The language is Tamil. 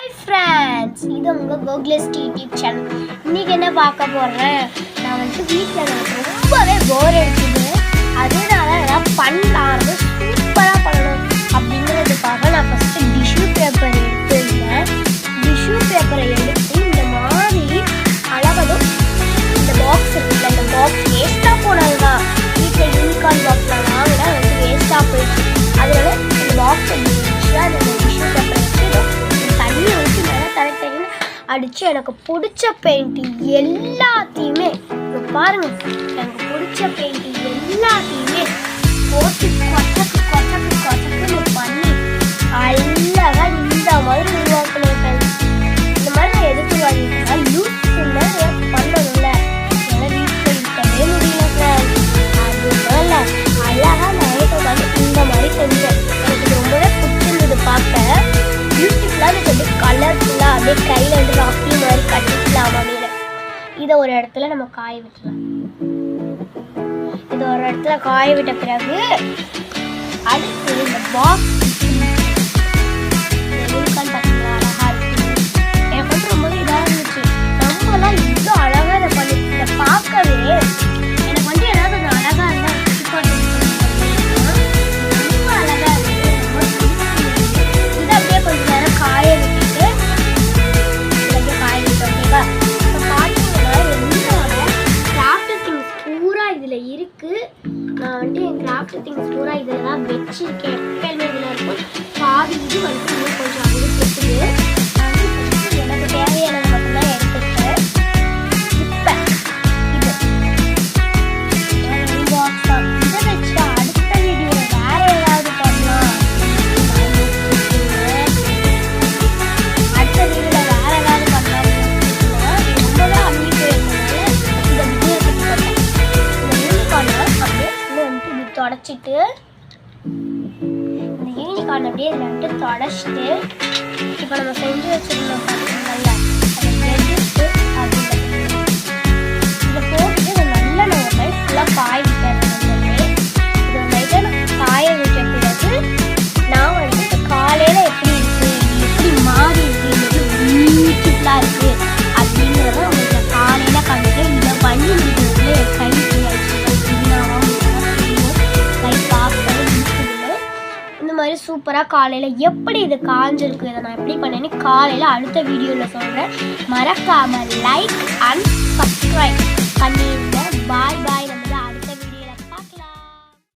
ஹாய் ஃப்ரெண்ட்ஸ், இது உங்கள் கோகுலஸ் யூடியூப் சேனல். இன்றைக்கி என்ன பார்க்க போகிறேன், நான் வீட்டில் எனக்கு ரொம்பவே போர் அடிச்சுது. அதனால எதாவது பண்ணலாம், சூப்பராக பண்ணணும் அப்படிங்கிறதுக்காக நான் ஃபஸ்ட்டு டிஷ்யூ பேப்பர் எடுத்துருந்தேன். டிஷ்யூ பேப்பரை எடுத்து இந்த மாதிரி அழகதும் இந்த பாக்ஸ் இருக்குல்ல, இந்த பாக்ஸ் வேஸ்ட்டாக போனது தான். வீட்டில் யூனிகார்ன் பாக்ஸில் வாங்கினா வேஸ்ட்டாக போயிடுச்சு. அதனால இந்த பாக்ஸ் இருந்துச்சு, அந்த டிஷ்யூ பேப்பர் தண்ணி ஊற்றி மேலே தனித்தனின்னு அடித்து எனக்கு பிடிச்ச பெயிண்ட் எல்லாத்தையுமே பாருங்கள், எனக்கு பிடிச்ச பெயிண்ட் எல்லாத்தையுமே போட்டு கொச்சக்கு பண்ணி அழகாக இந்த மாதிரி உருவாக்கணும். இந்த மாதிரி நான் எதுக்கு வாங்கிட்டேன்னா யூஸ் பண்ணணும்ல, என்னால் வீட்டில் இருக்கவே முடியல. அதனால அழகாக நைட்டை வந்து இந்த மாதிரி செஞ்சேன். எனக்கு ரொம்பவே பிடிச்சிருந்தது பார்க்க. யூடியூப்ல கொஞ்சம் கலர்ஃபுல்லாக அப்படியே கையில் வந்து ராக்கி மாதிரி கட்டிக்கலாம் அப்படின்னு. இதை ஒரு இடத்துல நம்ம காய விட்டுலாம். இது ஒரு இடத்துல காய விட்ட பிறகு அடுத்து இந்த பாக்ஸ் பார்த்தீங்கன்னா அழகா இருக்கு. எனக்கு வந்து ரொம்பவே இதாக இருந்துச்சு. ரொம்பலாம் இது அழகாக இதை பண்ணி இதை பார்க்கவே எனக்கு வந்து ஏதாவது ஒரு அழகாக இருந்தால் ரொம்ப அழகாக இருக்கு. இதை அப்படியே கொஞ்சம் நேரம் காய விட்டுட்டு காய விட்டோம். ஓகேவா? இப்போ பார்த்தீங்கன்னா என்னோட கிராஃப்ட் திங்ஸ் பூரா இதில் இருக்குது. நான் வந்துட்டு என் கிராஃப்ட் திங்ஸ் பூரா இதில் தான் வச்சுருக்கேன். எப்பயுமே இதில் இருக்கும். பாதி இது வந்துட்டு இன்னும் கொஞ்சம் அங்கே இருக்குது. நான் வந்து ஃபஸ்ட்டு எனக்கு தேவையானது மட்டும்தான் எடுத்துக்கிட்டேன். இப்போ இது பாக்ஸ் தான். இதை வச்சு அடுத்த வீடியோவில் வேறு ஏதாவது பண்ணலாம். அடுத்த வீடியோவில் வேறு ஏதாவது பண்ணலாம் ரொம்பவே அம்மி போயிருந்தனால இந்த வீடியோ போட்டேன். இந்த யூனிகார்னை அப்படியே வந்துட்டு இப்படி தொடச்சிட்டு இந்த யூனிகார்ன் அப்படியே இதில் வந்துட்டு தொடச்சிட்டு இப்போ நம்ம செஞ்சு வச்சுருந்தோம் பார்த்தீங்கல்ல, அதை எடுத்து இதை போட்டுட்டு இதை நல்லா நம்ம போய் ஃபுல்லாக காய விட்டேன். இதை லைட்டாக நான் காய விட்ட பிறகு நான் வந்துட்டு காலையில் எப்படி இருக்குது, எப்படி மாறி இருக்குது, பியூட்டிஃபுல்லாக இருக்குது அப்படிங்கிறத உங்களுக்கு காலையில் கண்டுட்டு இதை பண்ணி முடிக்கிறது கை கை பார்க்கவே இருக்குது. இந்த மாதிரி சூப்பராக காலையில் எப்படி இது காஞ்சிருக்கு, இதை நான் எப்படி பண்ணேன்னு காலையில் அடுத்த வீடியோவில் சொல்கிறேன். மறக்காமல் லைக் அண்ட் சப்ஸ்கிரைப் பண்ணிடுங்க. பாய் பாய்.